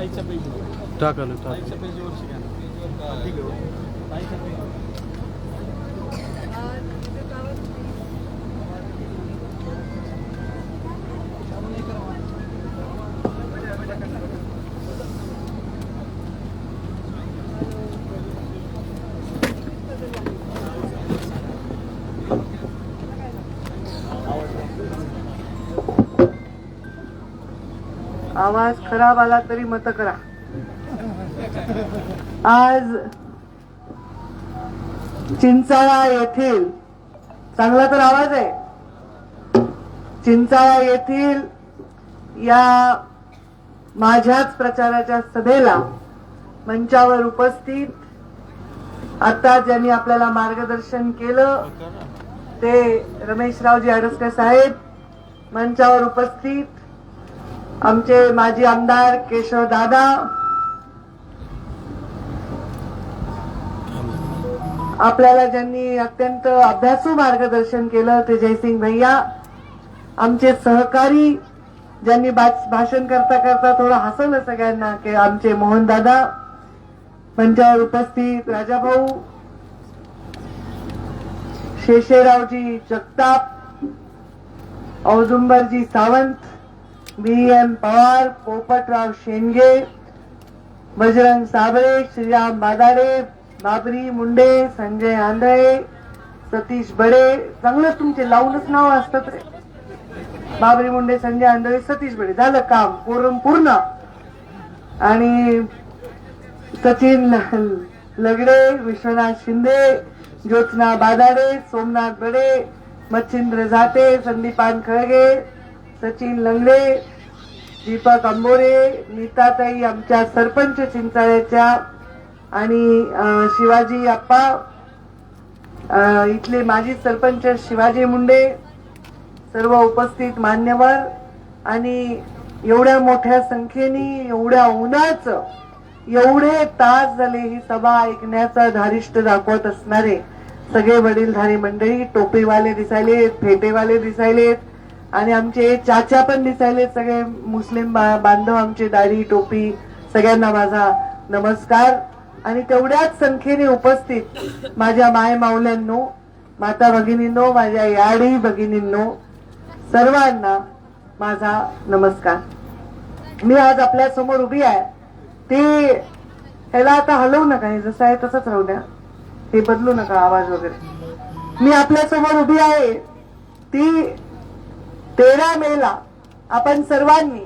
ताईच्या पेज टाकालो ताईच्या पेजवर शिका ठीक आहे ताईच्या पेज आवाज खराब आला तरी मत करा. आज चिंचाळा येथील चांगला तर आवाज आहे. चिंचाळा येथील या माझ्याच प्रचाराच्या सभेला मंचावर उपस्थित आता ज्यांनी आपल्याला मार्गदर्शन केलं ते रमेशरावजी अडसकर साहेब, मंचावर उपस्थित आमचे माजी आमदार केशव दादा, आपल्याला ज्यांनी अत्यंत अभ्यासू मार्गदर्शन केलं ते जयसिंग भैया, आमचे सहकारी ज्यांनी भाषण करता करता थोडं हसवलं सगळ्यांना की आमचे मोहन दादा, मंचावर उपस्थित राजाभाऊ, शेषेरावजी जगताप, औदुंबरजी सावंत, BM पवार, पोपटराव शेंडगे, बजरंग साबळे, श्रीराम बादाडे, बाबरी मुंडे, संजय आंधळे, सतीश बडे, चांगलं तुमचे लावूनच नाव असतात रे. बाबरी मुंडे, संजय आंधळे, सतीश बडे, झालं काम पूर्ण. आणि सचिन लगडे, विश्वनाथ शिंदे, ज्योत्स्ना बादाडे, सोमनाथ बडे, मच्छिंद्र झाटे, संदीपान खळगे, सचिन लंगडे, दीपक अंबोरे, नीताताई आमच्या सरपंच चिंचाळ्याच्या, आणि शिवाजी आप्पा इथले माजी सरपंच शिवाजी मुंडे, सर्व उपस्थित मान्यवर, आणि एवढ्या मोठ्या संख्येने एवढ्या उन्हाचं एवढे तास झाले ही सभा ऐकण्याचा धारिष्ट दाखवत असणारे सगळे वडीलधारी मंडळी, टोपीवाले दिसायलेत, फेटेवाले दिसायलेत, आणि आमचे चाचा पण दिसायलेत, सगळे मुस्लिम बांधव आमचे, दाढी टोपी, सगळ्यांना माझा नमस्कार. आणि तेवढ्याच संख्येने उपस्थित माझ्या माय माऊल्यांनो, माता भगिनींनो, माझ्या याडी भगिनींनो, सर्वांना माझा नमस्कार. मी आज आपल्या समोर उभी आहे. ते ह्याला आता हलवू नका, हे जसं आहे तसंच राहू द्या, हे बदलू नका आवाज वगैरे. मी आपल्या समोर उभी आहे ती 13 मेला आपण सर्वांनी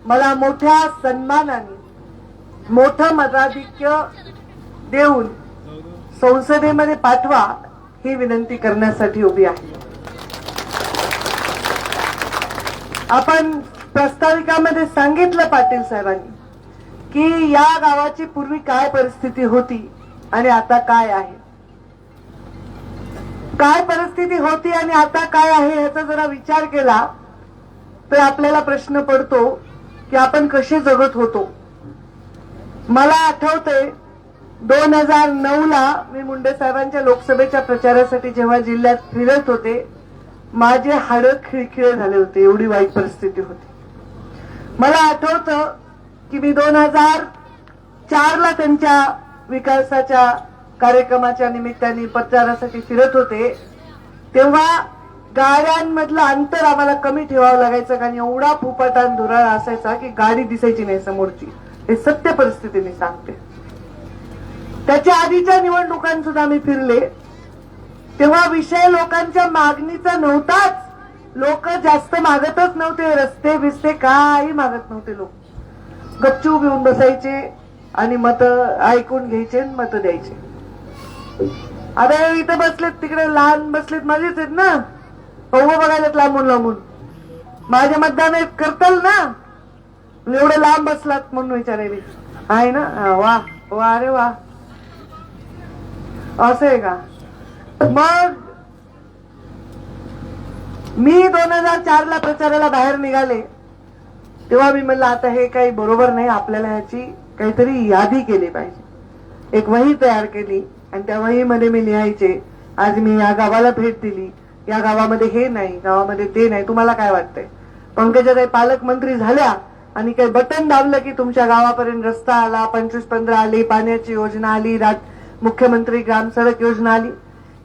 मला मोठ्या सन्मानाने मोठं मताधिक्य देऊन संसदेमध्ये पाठवा ही विनंती करण्यासाठी उभी आहे. आपण प्रस्ताविकामध्ये सांगितलं पाटील साहेबांनी की या गावाची पूर्वी काय परिस्थिती होती आणि आता काय आहे. काय परिस्थिती होती आणि आता काय आहे याचा जरा विचार केला तर आपल्याला प्रश्न पडतो की आपण कसे जगत होतो. मला आठवतंय 2009 ला मी मुंडे साहेबांच्या लोकसभेच्या प्रचारासाठी जेव्हा जिल्ह्यात फिरत होते, माझे हाडं खिळखिळे झाले होते, एवढी वाईट परिस्थिती होती. मला आठवतं की मी 2004 ला त्यांच्या विकासाच्या कार्यक्रमाच्या निमित्ताने प्रचारासाठी फिरत होते, तेव्हा गाड्यांमधलं अंतर आम्हाला कमी ठेवावं लागायचं, कारण एवढा फुफाटान धुराळा असायचा की गाडी दिसायची नाही समोरची. हे सत्य परिस्थिती मी सांगते. त्याच्या आधीच्या निवडणुकांत सुद्धा मी फिरले, तेव्हा विषय लोकांच्या मागणीचा नव्हताच. लोक जास्त मागतच नव्हते, रस्ते बिस्ते काही मागत नव्हते. लोक गपचूप येऊन बसायचे आणि मत ऐकून घ्यायचे, मत द्यायचे. आता इथं बसलेत, तिकडे लहान बसलेत, माझेच आहेत ना, उभं बघायला लांबून लांबून. माझे मतदान करताल ना, एवढं लांब बसलात म्हणून विचारायला आहे ना. वा वा, अरे वा, असं आहे का. मग मी 2004 ला प्रचाराला बाहेर निघाले, तेव्हा मी म्हणलं आता हे काही बरोबर नाही, आपल्याला ह्याची काहीतरी यादी केली पाहिजे. एक वही तयार केली आणि त्या वहीमध्ये मी लिहायचे, आज मी या गावाला भेट दिली, या गावामध्ये हे नाही, गावामध्ये ते नाही. तुम्हाला काय वाटतंय, पंकजाताई पालकमंत्री झाल्या आणि काही बटन दाबलं की तुमच्या गावापर्यंत रस्ता आला, 25-15 आली, पाण्याची योजना आली, मुख्यमंत्री ग्राम सडक योजना आली.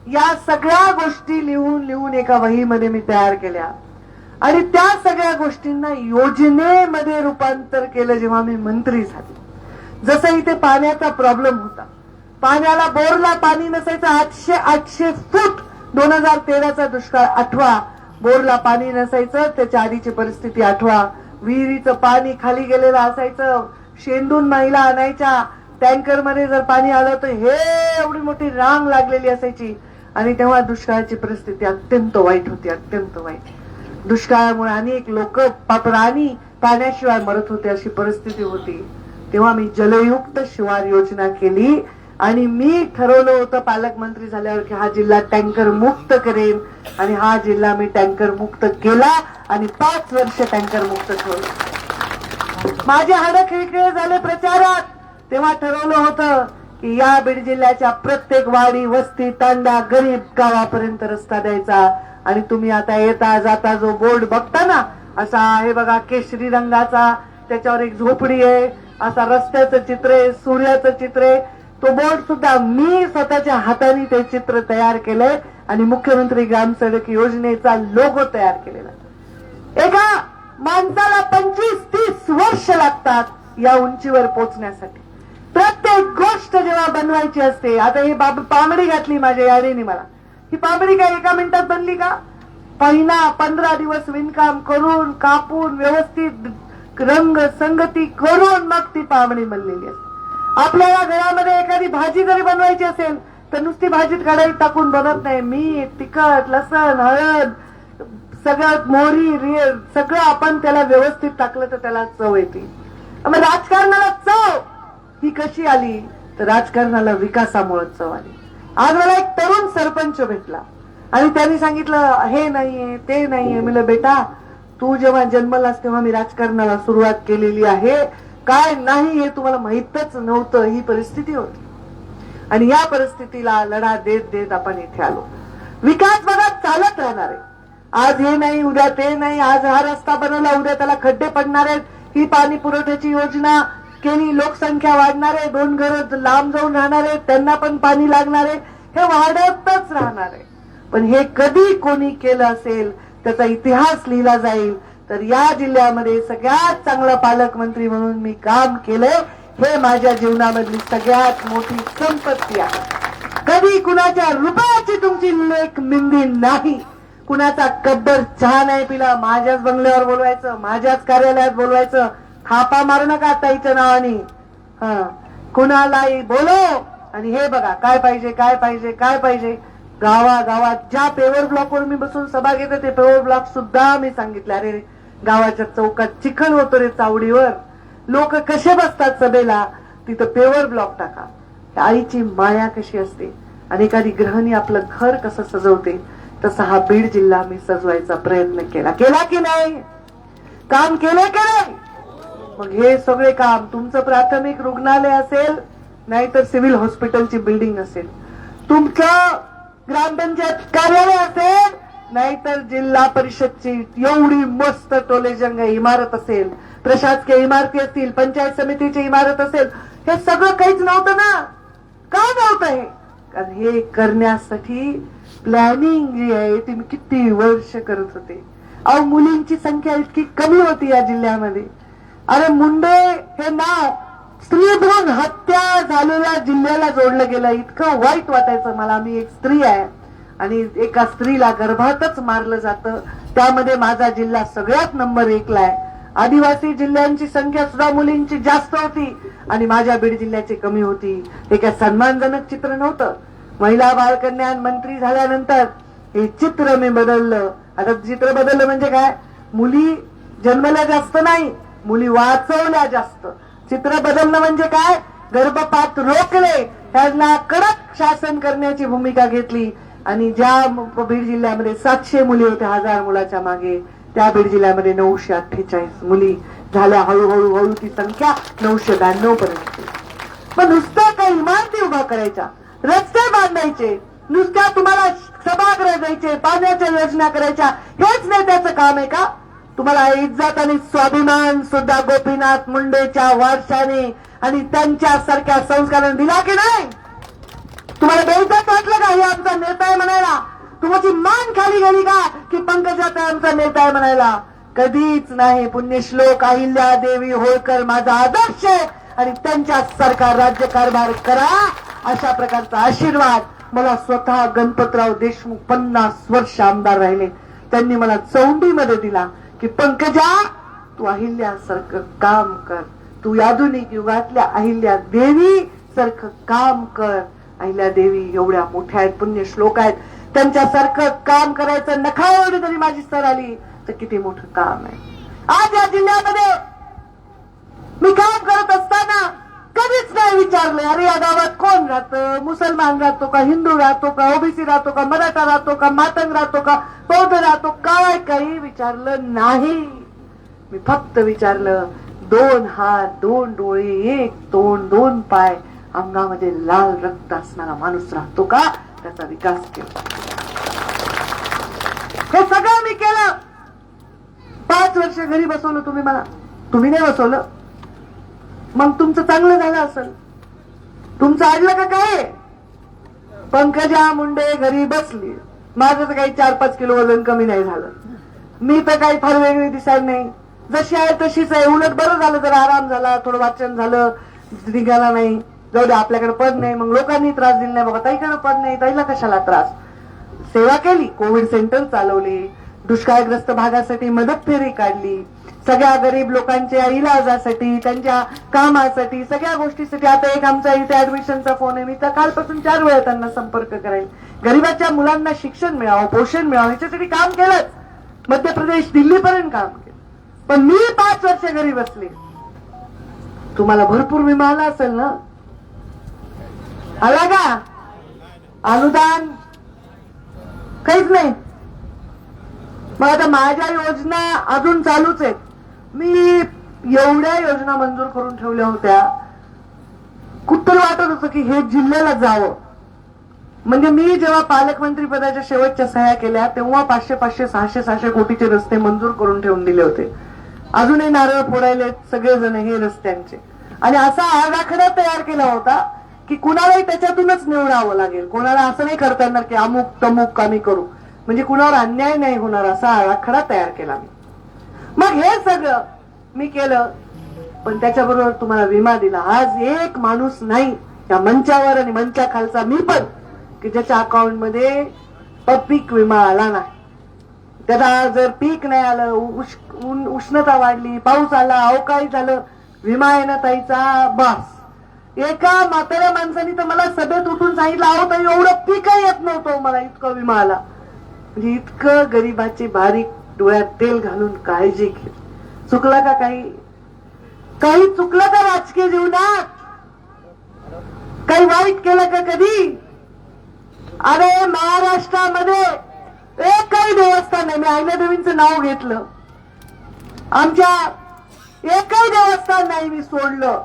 या सगळ्या गोष्टी लिहून एका वहीमध्ये मी तयार केल्या आणि त्या सगळ्या गोष्टींना योजनेमध्ये रूपांतर केलं जेव्हा मी मंत्री झाले. जसं इथे पाण्याचा प्रॉब्लेम होता, पाण्याला बोरला पाणी नसायचं, 800 फूट 2013चा दुष्काळ आठवा, बोरला पाणी नसायचं, त्याच्या आधीची परिस्थिती आठवा, विहिरीचं पाणी खाली गेलेलं असायचं, शेंदून महिला आणायच्या, टँकरमध्ये जर पाणी आलं तर हे एवढी मोठी रांग लागलेली असायची आणि तेव्हा दुष्काळाची परिस्थिती अत्यंत वाईट होती, अत्यंत वाईट. दुष्काळामुळे अनेक लोक प्राणी पाण्याशिवाय मरत होते, अशी परिस्थिती होती. तेव्हा मी जलयुक्त शिवार योजना केली आणि मी ठरवलं होतं पालकमंत्री झाल्यावर की हा जिल्हा टँकर मुक्त करेन आणि हा जिल्हा मी टँकर मुक्त केला आणि 5 वर्ष टँकर मुक्त ठेवलं. माझे हाडं खिळखिळे झाले प्रचारात. तेव्हा ठरवलं होतं की या बीड जिल्ह्याच्या प्रत्येक वाडी, वस्ती, तांडा, गरीब गावापर्यंत रस्ता द्यायचा. आणि तुम्ही आता येता जाता जो बोर्ड बघता ना, असा आहे बघा केशरी रंगाचा, त्याच्यावर एक झोपडी आहे, असा रस्त्याचं चित्र आहे, सूर्याचं चित्र आहे. तो बोर्ड सुद्धा मी स्वतःच्या हाताने ते चित्र तयार केलंय आणि मुख्यमंत्री ग्राम सडक योजनेचा लोगो तयार केलेला. एका माणसाला 25-30 वर्ष लागतात या उंचीवर पोहोचण्यासाठी. प्रत्येक गोष्ट जेव्हा बनवायची असते, आता ही पामडी घातली माझ्या याडीने मला, ही पामडी काय एका मिनिटात बनली का? 15 दिवस विणकाम करून, कापून, व्यवस्थित रंग संगती करून मग ती पामडी बनलेली असते. आपल्याला घरामध्ये एखादी भाजी जरी बनवायची असेल तर नुसती भाजीत कढईत टाकून बनत नाही. मीठ, तिखट, लसण, हळद, सगळं मोहरी, सगळं आपण त्याला व्यवस्थित टाकलं तर त्याला चव येते. मग राजकारणाला चव ही कशी आली? तर राजकारणाला विकासामुळे चव आली. आज मला एक तरुण सरपंच भेटला आणि त्यांनी सांगितलं हे नाहीये ते नाहीये. म्हणलं बेटा, तू जेव्हा जन्मलास तेव्हा मी राजकारणाला सुरुवात केलेली आहे, काय नाही हे तुम्हाला माहितच नव्हतं, ही परिस्थिती होती. आणि या परिस्थितीला लढा देत देत आपण इथे आलो. विकास बघा चालत राहणार आहे. आज हे नाही, उद्या ते नाही. आज हा रस्ता बनवला, उद्या त्याला खड्डे पडणार आहेत. ही पाणी पुरवठ्याची योजना केली, लोकसंख्या वाढणार आहे, 2 घरं लांब जाऊन राहणार आहेत, त्यांना पण पाणी लागणार आहे. हे वाढतच राहणार आहे. पण हे कधी कोणी केलं असेल त्याचा इतिहास लिहिला जाईल. तर या जिल्ह्यामध्ये सगळ्यात चांगला पालकमंत्री म्हणून मी काम केलंय, हे माझ्या जीवनामधली सगळ्यात मोठी संपत्ती आहे. कधी कुणाच्या रुपयाची तुमची लेख मिंदी नाही, कुणाचा कब्बर चहा नाही पिला, माझ्याच बंगल्यावर बोलवायचं, माझ्याच कार्यालयात बोलवायचं, थापा मारू नका ताईच्या नावाने, कुणालाही बोलव आणि हे बघा काय पाहिजे काय पाहिजे काय पाहिजे. गावागावात ज्या पेवर ब्लॉकवर मी बसून सभा घेते ते पेवर ब्लॉक सुद्धा मी सांगितले, अरे गावाच्या चौकात चिखल होतो रे चावडीवर, लोक कसे बसतात सभेला, तिथं पेवर ब्लॉक टाका. आईची माया कशी असते आणि एखादी गृहिणी आपलं घर कसं सजवते, तसा हा बीड जिल्हा मी सजवायचा प्रयत्न केला की नाही? काम केलं की नाही? मग हे सगळे काम, तुमचं प्राथमिक रुग्णालय असेल, नाहीतर सिव्हिल हॉस्पिटलची बिल्डिंग असेल, तुमचं ग्रामपंचायत कार्यालय असेल, नाहीतर जिल्हा परिषदची एवढी मस्त टोलेजंग इमारत असेल, प्रशासकीय इमारती असतील, पंचायत समितीची इमारत असेल, हे सगळं काहीच नव्हतं ना. का नव्हतं हे? कारण हे करण्यासाठी प्लॅनिंग जी आहे ती मी किती वर्ष करत होते. अहो, मुलींची संख्या इतकी कमी होती या जिल्ह्यामध्ये. अरे मुंडे हे नाव स्त्री भ्रूण हत्या झालेल्या जिल्ह्याला जोडलं गेलं. इतकं वाईट वाटायचं मला. मी एक स्त्री आहे आणि एका स्त्रीला गर्भातच मारलं जातं, त्यामध्ये माझा जिल्हा सगळ्यात नंबर 1 ला आहे. आदिवासी जिल्ह्यांची संख्या सुद्धा मुलींची जास्त होती आणि माझ्या बीड जिल्ह्याची कमी होती. हे काय सन्मानजनक चित्र नव्हतं. महिला बाल कल्याण मंत्री झाल्यानंतर हे चित्र मी बदललं. आता चित्र बदललं म्हणजे काय? मुली जन्मल्या जास्त नाही, मुली वाचवल्या जास्त. चित्र बदलणं म्हणजे काय? गर्भपात रोखले, त्यांना कडक शासन करण्याची भूमिका घेतली. आणि ज्या बीड जिल्ह्यामध्ये 700 मुली होत्या 1000 मुलाच्या मागे, त्या बीड जिल्ह्यामध्ये 948 मुली झाल्या. हळूहळू ती संख्या 992 पर्यंत. पण नुसतं काही इमारती उभा करायच्या, रस्ते बांधायचे, नुसत्या तुम्हाला सभागृह द्यायचे, पाण्याच्या योजना करायच्या, हेच नेत्याचं काम आहे का? तुम्हाला इज्जत आणि स्वाभिमान सुद्धा गोपीनाथ मुंडेच्या वारशाने आणि त्यांच्या सारख्या संस्काराने दिला की नाही? तुम्हाला बेइज्जत वाटलं का हे आमचा नेता आहे म्हणायला? तुमची मान खाली गेली का की पंकजाताई आमचा नेता आहे म्हणायला? कधीच नाही. पुण्यश्लोक अहिल्या देवी होळकर माझा आदर्श आहे आणि त्यांच्या सरकार राज्यकारभार करा अशा प्रकारचा आशीर्वाद मला स्वतः गणपतराव देशमुख 50 वर्ष आमदार राहिले, त्यांनी मला चौंडीमध्ये दिला की पंकजा तू अहिल्यासारखं काम कर, तू आधुनिक युगातल्या अहिल्या देवी सारखं काम कर. अहिल्या देवी एवढ्या मोठ्या आहेत, पुण्यश्लोक आहेत, त्यांच्यासारखं काम करायचं नखाएवढी जरी माझी सर आली तर किती मोठं काम आहे. आज या जिल्ह्यामध्ये मी काम करत असताना कधीच नाही विचारलं अरे या गावात कोण राहतं, मुसलमान राहतो का, हिंदू राहतो का, ओबीसी राहतो का, मराठा राहतो का, मातंग राहतो का, बौद्ध राहतो, काय काही विचारलं नाही. मी फक्त विचारलं 2 हात 2 डोळे 1 तोंड 2 पाय अंगामध्ये लाल रक्त असणारा माणूस राहतो का, त्याचा विकास केला. हे सगळं मी केलं. 5 वर्ष घरी बसवलं तुम्ही मला, तुम्ही नाही बसवलं. मग तुमचं चांगलं झालं असेल, तुमचं अडलं का काय? पंकजा मुंडे घरी बसली, माझं तर काही 4-5 किलो वजन कमी नाही झालं. मी तर काही फार वेगळी दिसायला नाही, जशी आहे तशीच आहे. उलट बरं झालं, जरा आराम झाला, थोडं वाचन झालं, निघाला नाही. जाऊ दे, आपल्याकडे पद नाही, मग लोकांनी त्रास दिला नाही. बाबा ताईकडे पद नाही, ताईला कशाला त्रास. सेवा केली, कोविड सेंटर चालवले, दुष्काळग्रस्त भागासाठी मदत फेरी काढली, सगळ्या गरीब लोकांच्या इलाजासाठी, त्यांच्या कामासाठी, सगळ्या गोष्टीसाठी. आता एक आमचा इथे ऍडमिशनचा फोन आहे, मी तर कालपासून 4 वेळा त्यांना संपर्क करायला. गरीबाच्या मुलांना शिक्षण मिळावं, पोषण मिळावं ह्याच्यासाठी काम केलंच. मध्य प्रदेश दिल्लीपर्यंत काम केलं. पण मी 5 वर्ष घरी बसले. तुम्हाला भरपूर विमा आला असेल ना? आला का? अनुदान काहीच नाही. मग आता माझ्या योजना अजून चालूच आहेत. मी एवढ्या योजना मंजूर करून ठेवल्या होत्या, कुठं वाटत होतं की हे जिल्ह्याला जावं. म्हणजे मी जेव्हा पालकमंत्री पदाच्या शेवटच्या सह्या केल्या तेव्हा 500-500, 600-600 कोटीचे रस्ते मंजूर करून ठेवून दिले होते. अजूनही नारळ फोडायले सगळेजण हे रस्त्यांचे. आणि असा आराखडा तयार केला होता की कुणालाही त्याच्यातूनच निवडावं लागेल. कोणाला असं नाही करता येणार की अमुक तमुक आम्ही करू, म्हणजे कुणावर अन्याय नाही होणार असा आराखडा तयार केला मी. मग हे सगळं मी केलं, पण त्याच्याबरोबर तुम्हाला विमा दिला. आज एक माणूस नाही या मंचावर आणि मंचाखालचा मी पण की ज्याच्या अकाउंट मध्ये पीक विमा आला नाही. त्याला जर पीक नाही आलं, उष्णता वाढली, पाऊस आला, अवकाळी झालं, विमा आहे ना ताईचा बस. एका म्हाताऱ्या माणसाने तर मला सभेत उठून सांगितलं अहो ताई एवढं पीकही येत नव्हतं मला, इतका विमा आला. म्हणजे इतकं गरीबाची बारीक डोळ्यात तेल घालून काळजी घे. चुकलं का काही? काही चुकलं का राजकीय जीवनात? काही वाईट केलं का कधी? अरे महाराष्ट्रामध्ये एकही देवस्थान नाही, मी अहिल्या देवींचं नाव घेतलं, आमच्या एकही देवस्थान नाही मी सोडलं.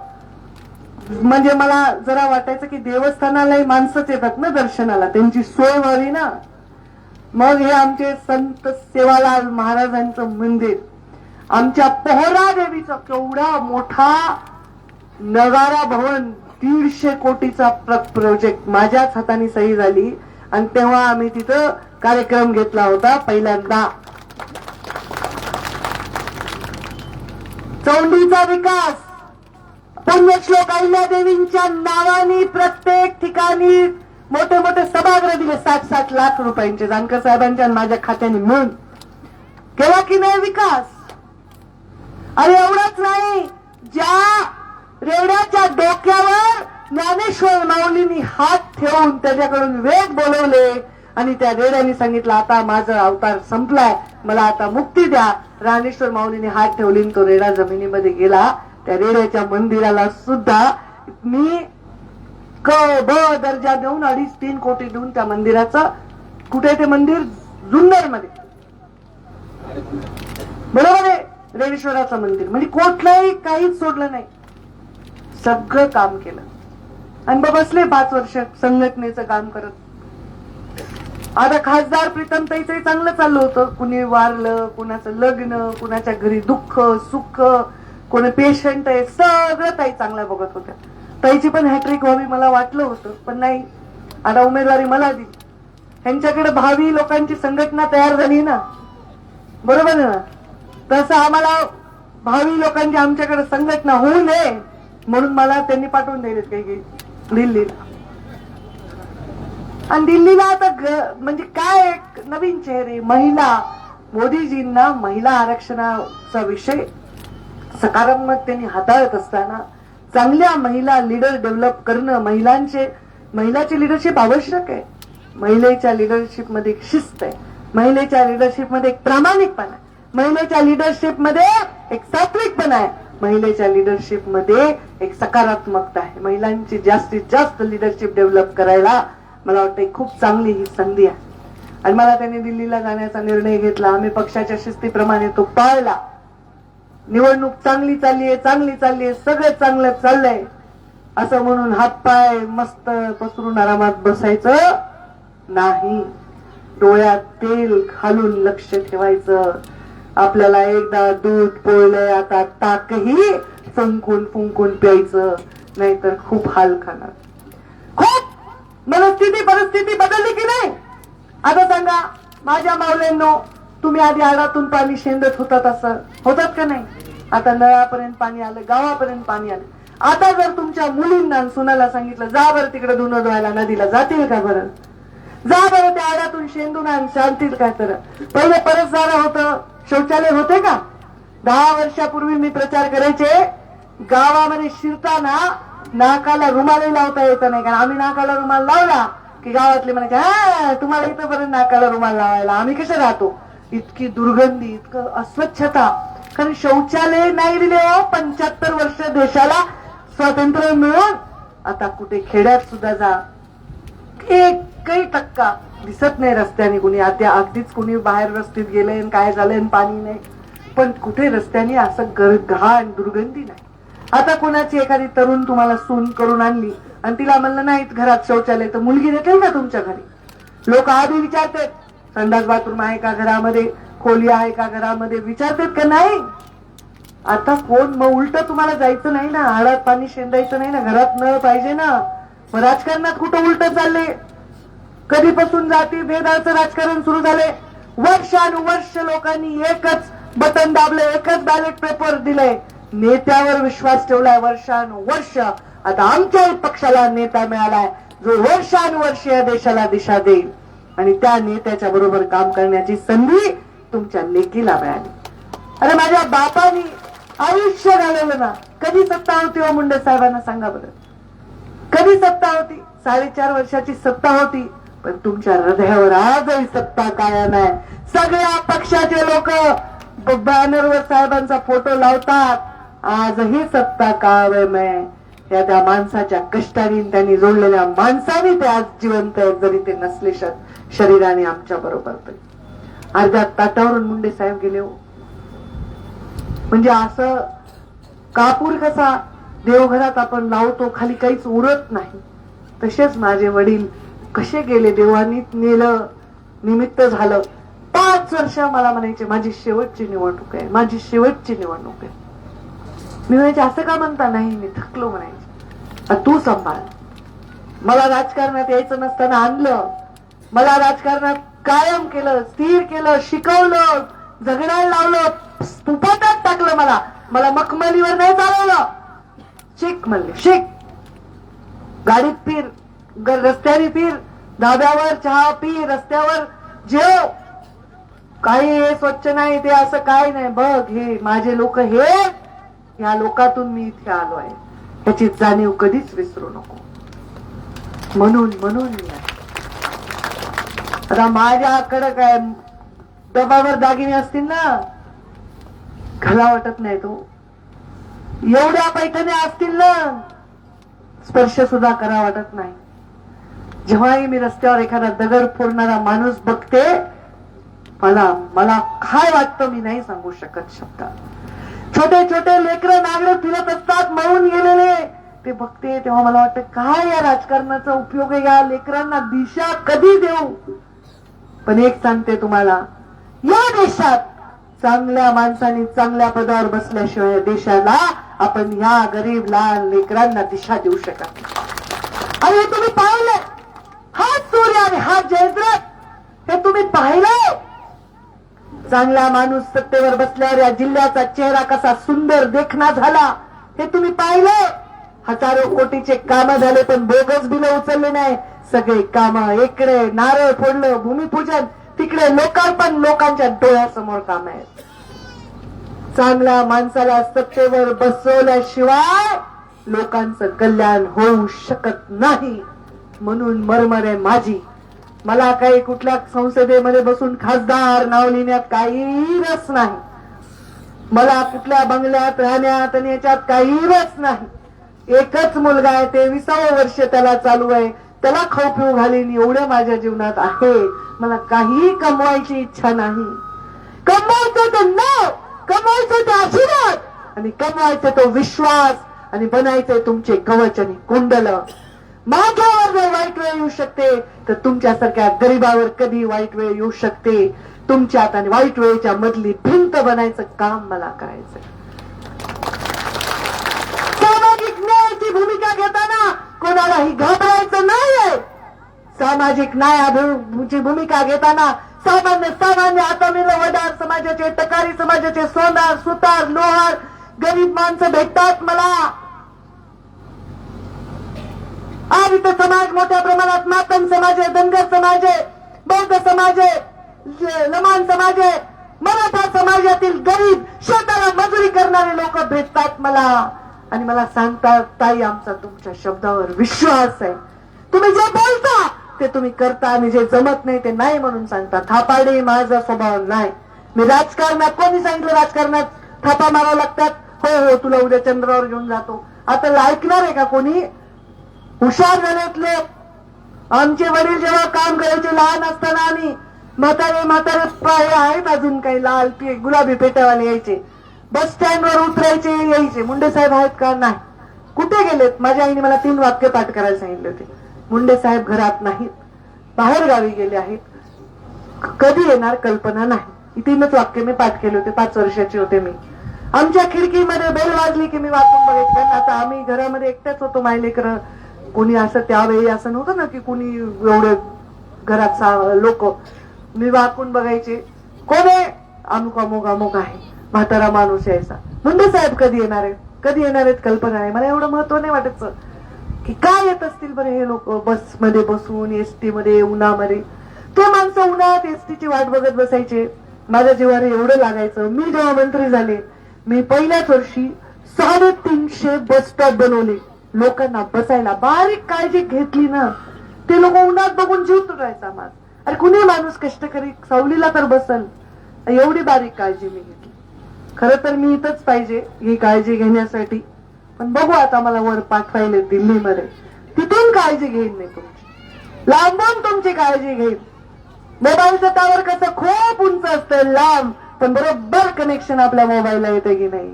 म्हणजे मला जरा वाटायचं की देवस्थानालाही माणसंच येतात ना दर्शनाला, त्यांची सोय व्हावी ना. मग हे आमचे संत सेवालाल महाराजांचं मंदिर, आमच्या पोहरा देवीचा केवढा मोठा नगारा भवन, 150 कोटीचा प्रोजेक्ट माझ्याच हाताने सही झाली. आणि तेव्हा आम्ही तिथं कार्यक्रम घेतला होता पहिल्यांदा. चौंडीचा विकास पुण्यश्लोक अहिल्या देवींच्या नावाने प्रत्येक ठिकाणी मोठे मोठे सभागृह दिले, 60-60 लाख रुपयांचे जानकर साहेबांच्या माझ्या खात्याने मिळून. केला की नाही विकास? अरे एवढंच नाही, ज्या रेड्याच्या डोक्यावर ज्ञानेश्वर माऊलींनी हात ठेवून त्याच्याकडून वेद बोलवले आणि त्या रेड्याने सांगितलं आता माझा अवतार संपलाय, मला आता मुक्ती द्या. ज्ञानेश्वर माऊलींनी हात ठेवली, तो रेडा जमिनीमध्ये गेला. त्या रेड्याच्या मंदिराला सुद्धा मी क ब दर्जा देऊन 2.5-3 कोटी देऊन त्या मंदिराचं, कुठे ते मंदिर जुन्नर मध्ये, बरोबर आहे, रेडेश्वराचं मंदिर. म्हणजे कुठलंही काहीच सोडलं नाही, सगळं काम केलं. आणि बसले 5 वर्ष संघटनेचं काम करत. आता खासदार प्रीतमताईचंही चांगलं चाललं होतं. कुणी वारलं, कुणाचं लग्न, कुणाच्या घरी दुःख सुख, कोणी पेशंट आहे, सगळं ताई चांगलं बघत होत्या. ताईची पण हॅट्रिक व्हावी मला वाटलं होतं, पण नाही. आता उमेदवारी मला दिली. त्यांच्याकडे भावी लोकांची संघटना तयार झाली ना, बरोबर ना. तसं आम्हाला भावी लोकांची आमच्याकडे संघटना होऊ नये म्हणून मला त्यांनी पाठवून दिलेत काही दिल्लीला. आणि दिल्लीला आता म्हणजे काय एक नवीन चेहरे, महिला. मोदीजींना महिला आरक्षणाचा विषय सकारात्मक त्यांनी हाताळत असताना चांगल्या महिला लीडर डेव्हलप करणं, महिलाची लिडरशिप आवश्यक आहे. महिलेच्या लिडरशिप मध्ये एक शिस्त आहे, महिलेच्या लिडरशिप मध्ये एक प्रामाणिकपणा आहे, महिलेच्या लिडरशिप मध्ये एक सात्विकपणा आहे, महिलेच्या लिडरशिप मध्ये एक सकारात्मकता आहे. महिलांची जास्तीत जास्त लिडरशिप डेव्हलप करायला मला वाटतं खूप चांगली ही संधी आहे. आणि मला त्यांनी दिल्लीला जाण्याचा निर्णय घेतला. आम्ही पक्षाच्या शिस्तीप्रमाणे तो पाळला. निवडणूक चांगली चाललीये, सगळं चांगलं चाललंय असं म्हणून हातपाय मस्त पसरून आरामात बसायचं नाही. डोळ्यात तेल घालून लक्ष ठेवायचं. आपल्याला एकदा दूध पोळलंय, आता ताकही फुंकून फुंकून प्यायचं, नाहीतर खूप हाल खाणार. खूप परिस्थिती बदलली की नाही? आता सांगा माझ्या मावल्यांनो, तुम्ही आधी आडातून पाणी शेंदत होतात, असं होतात का नाही? आता नळापर्यंत पाणी आलं, गावापर्यंत पाणी आलं. आता जर तुमच्या मुलींना सुनाला सांगितलं जा बरं तिकडे धुणं धुवायला नदीला, जातील का बरं? जा बरं त्या आडातून शेंदून शांतील काय? तर पहिले परसदारा होतं, शौचालय होते का? 10 वर्षापूर्वी मी प्रचार करायचे, गावामध्ये शिरताना नाकाला रुमालही लावता येत नाही. कारण आम्ही नाकाला रुमाल लावला की गावातले म्हणायचे हा तुम्हाला इथं बरं नाकाला रुमाल लावायला, आम्ही कसे राहतो? इतकी दुर्गंधी, इतकं अस्वच्छता. कारण शौचालय नाही दिले. 75 वर्ष देशाला स्वातंत्र्य मिळून आता कुठे खेड्यात सुद्धा जा, एकही टक्का दिसत नाही रस्त्याने कुणी. आता अगदीच कुणी बाहेर रस्त्यात गेलंय, काय झालंय, पाणी नाही, पण कुठे रस्त्याने असं घाण दुर्गंधी नाही. आता कोणाची एखादी तरुण तुम्हाला सून करून आणली आणि तिला म्हणलं नाही घरात शौचालय, तर मुलगी देतील का तुमच्या घरी? लोक आधी विचारतात संडास बाथरूम आहे का घरामध्ये, खोली आहे का घरामध्ये, विचारतात का नाही? आता कोण मग उलट तुम्हाला जायचं नाही ना, आडात पाणी शेंदायचं नाही ना, घरात नळ पाहिजे ना. मग राजकारणात कुठं उलट चालले? कधीपासून जाती भेदाचं राजकारण सुरू झाले. वर्षानुवर्ष लोकांनी एकच बटन दाबलं, एकच बॅलेट पेपर दिलंय, नेत्यावर विश्वास ठेवलाय वर्षानुवर्ष. आता आमच्याही पक्षाला नेता मिळालाय जो वर्षानुवर्ष या देशाला दिशा देईल, आणि त्या नेत्याच्या बरोबर काम करण्याची संधी तुमच्या लेकीला मिळाली. अरे माझ्या बापानी आयुष्य घालवलं ना. कधी सत्ता होती हो मुंडे साहेबांना सांगा बरं? कधी सत्ता होती? 4.5 वर्षाची सत्ता होती, पण तुमच्या हृदयावर आजही सत्ता कायम आहे. सगळ्या पक्षाचे लोक बॅनरवर साहेबांचा फोटो लावतात, आजही सत्ता कायम आहे. त्या माणसाच्या कष्टाने त्यांनी जोडलेल्या माणसाने ते आज जिवंत आहेत, जरी ते नसले शरीराने आमच्या बरोबर. तरी अर्ध्या ताटावरून मुंडे साहेब गेले हो. म्हणजे असं कापूर कसा देवघरात आपण लावतो, खाली काहीच उरत नाही, तसेच माझे वडील कसे गेले, देवानी नेलं, निमित्त झालं. 5 वर्ष मला म्हणायचे माझी शेवटची निवडणूक आहे, माझी शेवटची निवडणूक आहे. मी म्हणायचे असं का म्हणता? नाही मी थकलो म्हणायचे. तू सांभाळ. मला राजकारणात यायचं नसताना आणलं, मला राजकारणात कायम केलं, स्थिर केलं, शिकवलं, झगडायला लावलं, स्तूपात टाकलं. मला मखमलीवर नाही चालवलं. शिक म्हणले, शिक. गाडीत फिर, रस्त्याने फिर, धाब्यावर चहा पी, रस्त्यावर जेव. काही हे स्वच्छ नाही, ते असं काय नाही. बघ हे माझे लोक, हे या लोकातून मी इथे आलो आहे, त्याची जाणीव कधीच विसरू नको. म्हणून मी आता माझ्याकडे काय डबावर दागिने असतील ना, घाला वाटत नाही तो. एवढ्या पैठण्या असतील ना, स्पर्श सुद्धा करा वाटत नाही. जेव्हाही मी रस्त्यावर एखादा दगड फोडणारा माणूस बघते, मला काय वाटतं मी नाही सांगू शकत शब्दात. छोटे छोटे लेकरं नागडे फिरत असतात, मळून गेलेले, ते बघते तेव्हा मला वाटतं काय या राजकारणाचा उपयोग आहे, या लेकरांना दिशा कधी देऊ. पण एक सांगते तुम्हाला, या देशात चांगल्या माणसांनी चांगल्या पदावर बसल्याशिवाय देशाला आपण या गरीब लहान लेकरांना दिशा देऊ शकत नाही. आणि हे तुम्ही पाहिलं, हा सूर्य आणि हा जयद्रथ हे तुम्ही पाहिलं. चांगला माणूस सत्तेवर बसल्यावर या जिल्ह्याचा चेहरा कसा सुंदर देखणा झाला हे तुम्ही पाहिलं. हजारो कोटीचे काम झाले पण बोगस बिलं उचलले नाही. सगळे काम, इकडे नारळ फोडलं, भूमिपूजन, तिकडे लोकार्पण, लोकांच्या डोळ्यासमोर काम आहेत. चांगल्या माणसाला सत्तेवर बसवल्याशिवाय लोकांचं कल्याण होऊ शकत नाही. म्हणून मरमर आहे माझी, मला काही कुठल्या संसदेमध्ये बसून खासदार नाव लिहिण्यात काही रस नाही. मला कुठल्या बंगल्यात राहण्यात आणि याच्यात काही रस नाही. एकच मुलगा आहे, 23वे वर्ष त्याला चालू आहे, त्याला खाऊ पिऊ घालीन एवढं माझ्या जीवनात आहे. मला काही कमवायची इच्छा नाही. कमवायचं तो नाव, कमवायचं तो आशीर्वाद आणि कमवायचं तो विश्वास आणि बनायचंय तुमचे कवच आणि कुंडल. माझ्यावर जर वाईट वेळ येऊ शकते तर तुमच्यासारख्या गरीबावर कधी वाईट वेळ येऊ शकते. तुमच्यात आणि वाईट वेळेच्या मधली भिंत बनायचं काम मला करायचंय. सामाजिक न्यायाची भूमिका घेताना कोणालाही घाबरायचं नाहीये. सामाजिक न्यायाची भूमिका घेताना सामान्य आतामिल वडार समाजाचे, टकारी समाजाचे, सोनार, सुतार, लोहार, गरीब माणसं भेटतात मला. आज इथं समाज मोठ्या प्रमाणात मातंग समाज आहे, धनगर समाज आहे, बौद्ध समाज आहे, लमाण समाज आहे, मराठा समाजातील गरीब शेताला मजुरी करणारे लोक भेटतात मला आणि मला सांगतात, ताई आमचा तुमच्या शब्दावर विश्वास आहे. तुम्ही जे बोलता ते तुम्ही करता आणि जे जमत नाही ते नाही म्हणून सांगता. थापाडे माझा स्वभाव नाही. मी राजकारणात, कोणी सांगितलं राजकारणात थापा मारावं लागतात? हो हो, तुला उद्या चंद्रावर घेऊन जातो. आता ऐकणार आहे का कोणी? हुशार झालेत लोक. आमचे वडील जेव्हा काम करायचे लहान असताना, आम्ही म्हातारे प्राय आहेत अजून काही लाल गुलाबी पेट्यावाले यायचे, बस स्टँडवर उतरायचे, यायचे. मुंडे साहेब आहेत का? नाही. कुठे गेलेत? माझ्या आईने मला 3 वाक्य पाठ करायला सांगितले होते. मुंडे साहेब घरात नाहीत, बाहेर गावी गेले आहेत, कधी येणार कल्पना नाही. 3च वाक्य मी पाठ केले होते. 5 वर्षाची होते मी. आमच्या खिडकीमध्ये बेल वाजली की मी वाचून बघायचे, कारण आता आम्ही घरामध्ये एकट्याच होतो. मायलेकर कोणी असं त्यावेळी असं नव्हतं ना की कोणी एवढे घरात लोक. मी वाकून बघायचे, कोण आहे? अमुक अमुक अमुक आहे. म्हातारा माणूस यायचा. मुंडे साहेब कधी येणार आहेत, कधी येणार आहेत कल्पना आहे. मला एवढं महत्व नाही वाटायचं की काय येत असतील बरं हे लोक बसमध्ये बसून, एसटी मध्ये, उन्हामध्ये. ते माणसं उन्हात एसटीची वाट बघत बसायचे. माझ्या जीवाला एवढं लागायचं. मी जेव्हा मंत्री झाले, मी पहिल्याच वर्षी 350 बस स्टॉप बनवले लोकांना बसायला. बारीक काळजी घेतली ना, ते लोक उन्हात बघून जीव तुटायचा माझा. अरे कुणी माणूस कष्टकरी सावलीला तर बसल, एवढी बारीक काळजी मी घेतली. खरं तर मी इथंच पाहिजे ही काळजी घेण्यासाठी, पण बघू आता मला वर पाठवायले दिल्लीमध्ये, तिथून काळजी घेईन मी तुमची, लांबून तुमची काळजी घेईन. मोबाईलचं टावर कसं खूप उंच असतं लांब, पण बरोबर कनेक्शन आपल्या मोबाईलला येते की नाही,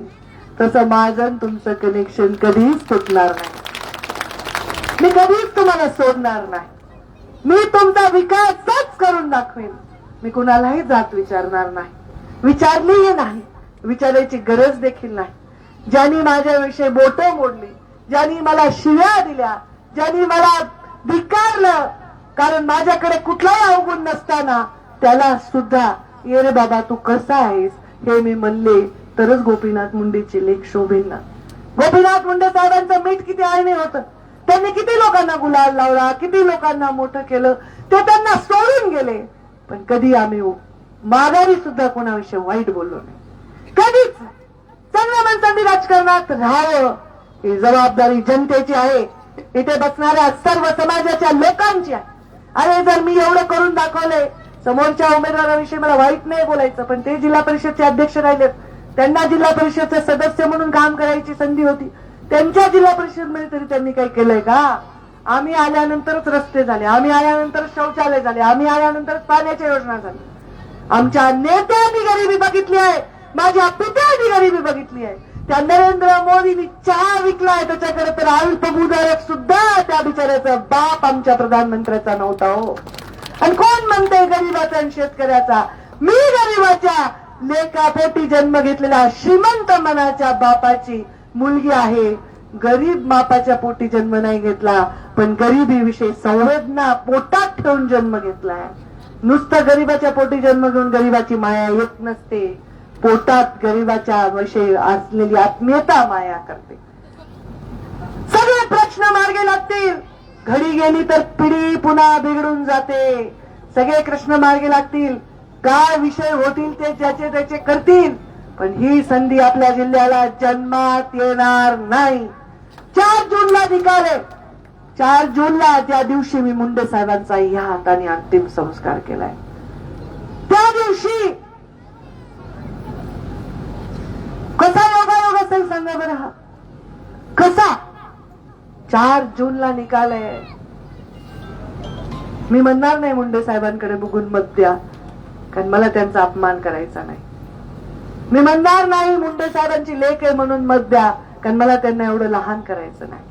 तसं माझं तुमचं कनेक्शन कधीच तुटणार नाही. मी कधीच तुम्हाला सोडणार नाही. मी तुमचा विकासच करून दाखवेन. मी कुणालाही जात विचारणार नाही, विचारलीही नाही, विचारायची गरज देखील नाही. ज्यांनी माझ्याविषयी बोटं मोडली, ज्यांनी मला शिव्या दिल्या, ज्यांनी मला धिक्कारलं, कारण माझ्याकडे कुठलाही अवगुण नसताना त्याला सुद्धा ये रे बाबा तू कसा आहेस हे मी म्हणले तरच गोपीनाथ मुंडेची लेख शोभेल ना. गोपीनाथ मुंडे साहेबांचं मीठ किती आळणी होतं. त्यांनी किती लोकांना गुलाल लावला, किती लोकांना मोठं केलं, ते त्यांना सोडून गेले. पण कधी आम्ही माघारी सुद्धा कोणाविषयी वाईट बोललो नाही, कधीच. चांगल्या माणसांनी राजकारणात राहावं, ही जबाबदारी जनतेची आहे, इथे बसणाऱ्या सर्व समाजाच्या लोकांची आहे. अरे जर मी एवढं करून दाखवले, समोरच्या उमेदवाराविषयी मला वाईट नाही बोलायचं, पण ते जिल्हा परिषदचे अध्यक्ष राहिलेत, त्यांना जिल्हा परिषदचे सदस्य म्हणून काम करायची संधी होती. त्यांच्या जिल्हा परिषदमध्ये तरी त्यांनी काही केलंय का? आम्ही आल्यानंतरच रस्ते झाले, आम्ही आल्यानंतरच शौचालय झाले, आम्ही आल्यानंतरच पाण्याच्या योजना झाल्या. आमच्या नेत्यांनी गरिबी बघितली आहे, माझ्या पित्यांनी गरिबी बघितली आहे. त्या नरेंद्र मोदींनी चहा विकलाय त्याच्याकडे तर अल्पभूधारक सुद्धा त्या बिचाऱ्याचा बाप आमच्या प्रधानमंत्र्याचा नव्हता हो. आणि कोण म्हणते गरीबाचा आणि शेतकऱ्याचा? मी गरीबाच्या लेकापोटी जन्म घेतलेल्या श्रीमंत मनाच्या बापाची मुलगी आहे. गरीब मापाच्या पोटी जन्म नाही घेतला, पण गरिबीविषयी संवेदना पोटात ठेवून जन्म घेतलाय. नुसतं गरीबाच्या पोटी जन्म घेऊन गरीबाची माया येत नसते, पोटात गरीबाच्या विषयी असलेली आत्मीयता माया करते. सगळे प्रश्न मार्गे लागतील, घडी गेली तर पिढी पुन्हा बिघडून जाते. सगळे प्रश्न मार्गे लागतील, काय विषय होतील ते ज्याचे त्याचे करतील, पण ही संधी आपल्या जिल्ह्याला जन्मात येणार नाही. 4 जूनला निकाल आहे. 4 जूनला त्या दिवशी मी मुंडे साहेबांचा या हाताने अंतिम संस्कार केलाय. त्या दिवशी कसा योगायोग असेल सांगा बरं. हा कसा 4 जूनला निकाल आहे. मी म्हणणार नाही मुंडे साहेबांकडे बघून मत द्या, कारण मला त्यांचा अपमान करायचा नाही. मी म्हणणार नाही मुंडे साहेबांची लेक आहे म्हणून मत द्या, कारण मला त्यांना एवढं लहान करायचं नाही.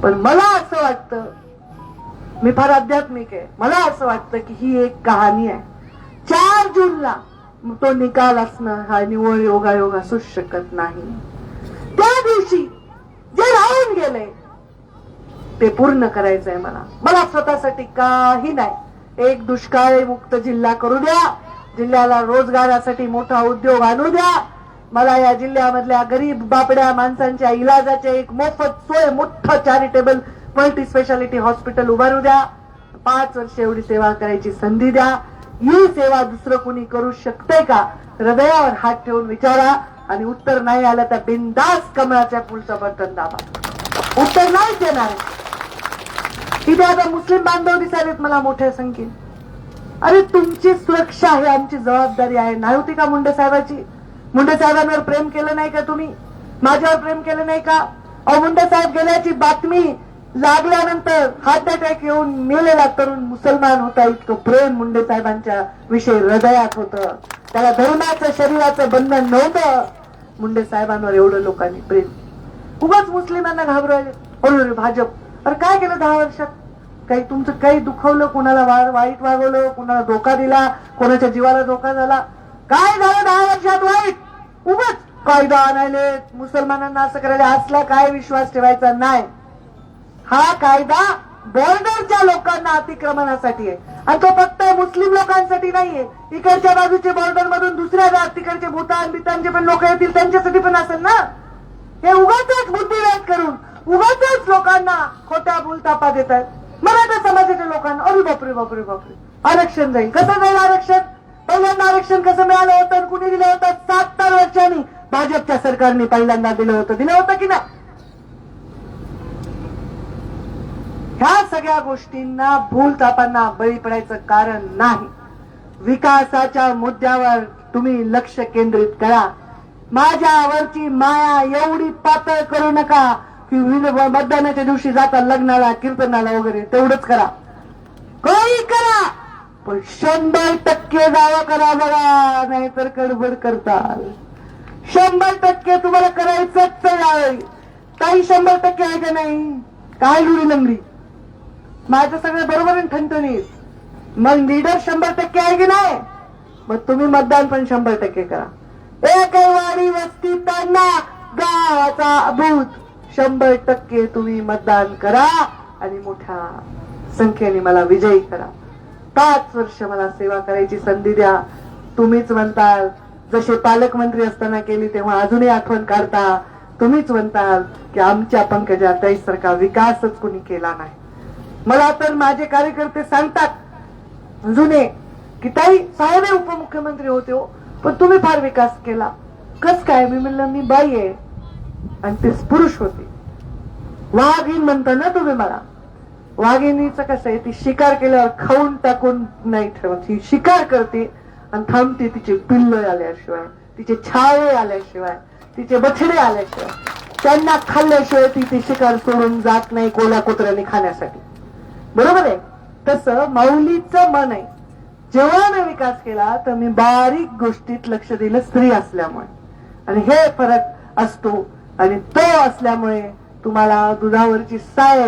पण मला असं वाटतं, मी फार आध्यात्मिक आहे, मला असं वाटतं की ही एक कहाणी आहे. 4 जूनला तो निकाल असणं हा निव्वळ योगायोग असूच शकत नाही. त्या दिवशी जे राहून गेले ते पूर्ण करायचंय मला स्वतःसाठी काही नाही. एक दुष्काळी मुक्त जिल्हा करू द्या, जिल्ह्याला रोजगारासाठी मोठा उद्योग आणू द्या, मला या जिल्ह्यामधल्या गरीब बापड्या माणसांच्या इलाजाचे एक मोफत सोय मोठं चॅरिटेबल मल्टी स्पेशालिटी हॉस्पिटल उभारू द्या. 5 वर्ष एवढी सेवा करायची संधी द्या. ही सेवा दुसरं कोणी करू शकते का? हृदयावर हात ठेवून विचारा, आणि उत्तर नाही आलं तर बिनधास्त कमळाच्या फुलचं बटन दाबा. उत्तर नाही देणार. तिथे आता मुस्लिम बांधव दिसायलेत मला मोठ्या संख्येत. अरे तुमची सुरक्षा ही आमची जबाबदारी आहे. नाही होती का मुंडे साहेबाची? मुंडे साहेबांवर प्रेम केलं नाही का तुम्ही? माझ्यावर प्रेम केलं नाही का? अहो मुंडे साहेब गेल्याची बातमी लागल्यानंतर हार्ट अटॅक येऊन मेलेला तरुण मुसलमान होता. इतकं प्रेम मुंडे साहेबांच्या विषयी हृदयात होतं. त्याला धर्माचं शरीराचं बंधन नव्हतं. मुंडे साहेबांवर एवढं लोकांनी प्रेम. उगाच मुस्लिमांना घाबरवले. अरे भाजप, अरे काय केलं 10 वर्षात? काही तुमचं काही दुखवलं? कोणाला वाईट वागवलं? कोणाला धोका दिला? कोणाच्या जीवाला धोका झाला? काय झालं 10 वर्षात वाईट? उगाच कायदा आणायले, मुसलमानांना असं करायला, असला काय विश्वास ठेवायचा नाही. हा कायदा बॉर्डरच्या लोकांना अतिक्रमणासाठी आहे, आणि तो फक्त मुस्लिम लोकांसाठी नाहीये. इकडच्या बाजूचे बॉर्डर मधून दुसऱ्या तिकडचे भूतान बितानचे पण लोक येतील, त्यांच्यासाठी पण असेल ना. हे उगाच बुद्धिवाद करून उगाच लोकांना खोट्या बोलतापा देत आहेत. मराठा समाजाच्या लोकांना अरे बापरे बापरे बापरे आरक्षण जाईल. कसं जाईल आरक्षण? पहिल्यांदा आरक्षण कसं मिळालं होतं? कुणी दिलं होतं? 70 वर्षांनी भाजपच्या सरकारने पहिल्यांदा दिलं होतं की नाही? ह्या सगळ्या गोष्टींना भूलतापांना बळी पडायचं कारण नाही. विकासाच्या मुद्द्यावर तुम्ही लक्ष केंद्रित करा. माझ्यावरची माया एवढी पातळ करू नका की मतदानाच्या दिवशी जाता लग्नाला कीर्तनाला वगैरे तेवढंच करा. काही करा, पण 100% दावा करा बघा, नाहीतर गडबड करताल. 100% तुम्हाला करायचंच आहे. ताई 100% आहे का नाही? काय लुडी लंगडी? माझं सगळं बरोबर आहे ठणठणीत. मग लीडर 100% आहे की नाही? मग तुम्ही मतदान पण 100% करा. एकही वाडी वस्ती त्यांना गावाचा अभूत 100% तुम्ही मतदान करा आणि मोठ्या संख्येने मला विजयी करा. 5 वर्ष मला सेवा करायची संधी द्या. तुम्हीच म्हणताल, जसे पालकमंत्री असताना केली तेव्हा अजूनही आठवण काढता. तुम्हीच म्हणताल की आमच्या पंकजा ताईसारखा विकासच कुणी केला नाही. मला तर माझे कार्यकर्ते सांगतात जुने की ताई साहेब उपमुख्यमंत्री होते हो, पण तुम्ही फार विकास केला. कस काय? मी म्हणलं मी बाई आहे आणि ते पुरुष होते. वाघीण म्हणता ना तुम्ही मला. वाघिणीचं कसं आहे, ती शिकार केल्यावर खाऊन टाकून नाही ठेवत. ही शिकार करते आणि थांबते तिचे पिल्ल आल्याशिवाय, तिचे छावे आल्याशिवाय, तिचे बछडे आल्याशिवाय, त्यांना खाल्ल्याशिवाय ती शिकार सोडून जात नाही कोला कुत्र्याने खाण्यासाठी. बरोबर आहे? तसं माऊलीचं मन आहे. जेव्हा मी विकास केला तर मी बारीक गोष्टीत लक्ष दिलं स्त्री असल्यामुळे, आणि हे फरक असतो. आणि तो असल्यामुळे तुम्हाला दुधावरची साय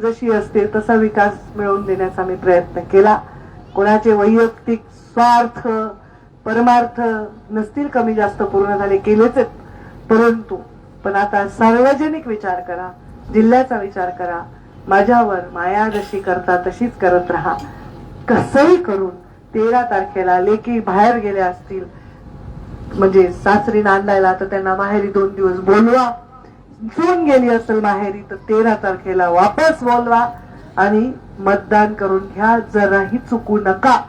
जशी असते तसा विकास मिळवून देण्याचा मी प्रयत्न केला. कोणाचे वैयक्तिक स्वार्थ परमार्थ नसतील कमी जास्त पूर्ण झाले, केलेच आहेत. परंतु पण आता सार्वजनिक विचार करा, जिल्ह्याचा विचार करा. माझ्यावर माया जशी करता तशीच करत राहा. कसंही करून 13 तारखेला लेकी बाहेर गेल्या असतील म्हणजे सासरी नांदायला, तर त्यांना माहेरी 2 दिवस बोलवा. सून गेली असेल माहेरी तर 13 तारखेला वापस बोलवा आणि मतदान करून घ्या. जराही चुकू नका.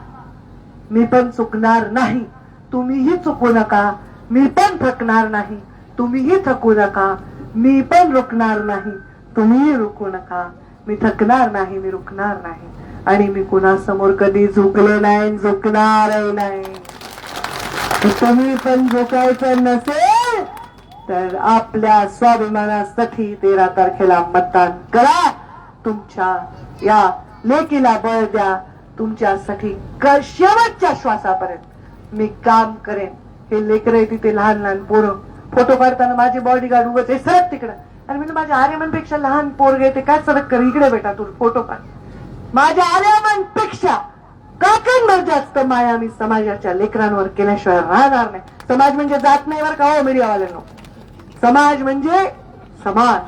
मी पण चुकणार नाही, तुम्हीही चुकू नका. मी पण थकणार नाही, तुम्हीही थकू नका. मी पण रुकणार नाही, तुम्हीही रुकू नका. मी थकणार नाही, मी रुकणार नाही. आणि मी कुणासमोर कधी झुकले नाही, झुकणारही नाही. तुम्ही पण झुकायचं नसेल तर आपल्या स्वाभिमानासाठी 13 तारखेला मतदान करा. तुमच्या या लेकीला बळ द्या. तुमच्यासाठी शेवटच्या श्वासापर्यंत मी काम करेन. हे लेकरं तिथे लहान लहान पोरं फोटो काढताना माझे बॉडीगार्ड उगाच सरक तिकडं, आणि मी माझ्या आर्यमनपेक्षा लहान पोरगे ते काय सरक कर इकडे बेटा तू फोटो काढ. माझ्या आर्यमनपेक्षा काकांवर जास्त माया मी समाजाच्या लेकरांवर केल्याशिवाय राहणार नाही. समाज म्हणजे जात नाही बरं का हो मीडियावाल्यांनो. समाज म्हणजे समाज.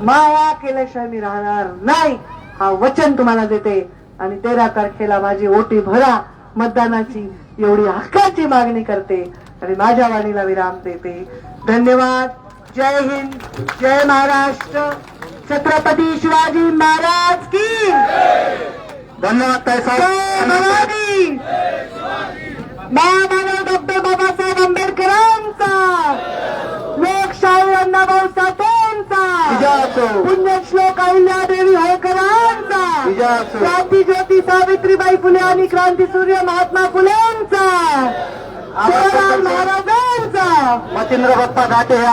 माया केल्याशिवाय मी राहणार नाही, हा वचन तुम्हाला देते. आणि 13 तारखेला माझी ओटी भरा मतदानाची एवढी हक्काची मागणी करते आणि माझ्या वाणीला विराम देते. धन्यवाद. जय हिंद, जय महाराष्ट्र. छत्रपती शिवाजी महाराज की धन्यवाद ताई साहेब. महामानव डॉक्टर बाबासाहेब आंबेडकरांचा, लोकशाही अण्णाभाऊ साठेंचा, पुण्यश्लोक अहिल्यादेवी होळकरांचा, क्रांती ज्योती सावित्रीबाई फुले आणि क्रांतीसूर्य महात्मा फुलेंचा, महाराजांचा, मच्छिंद्र बाप्पा घाटे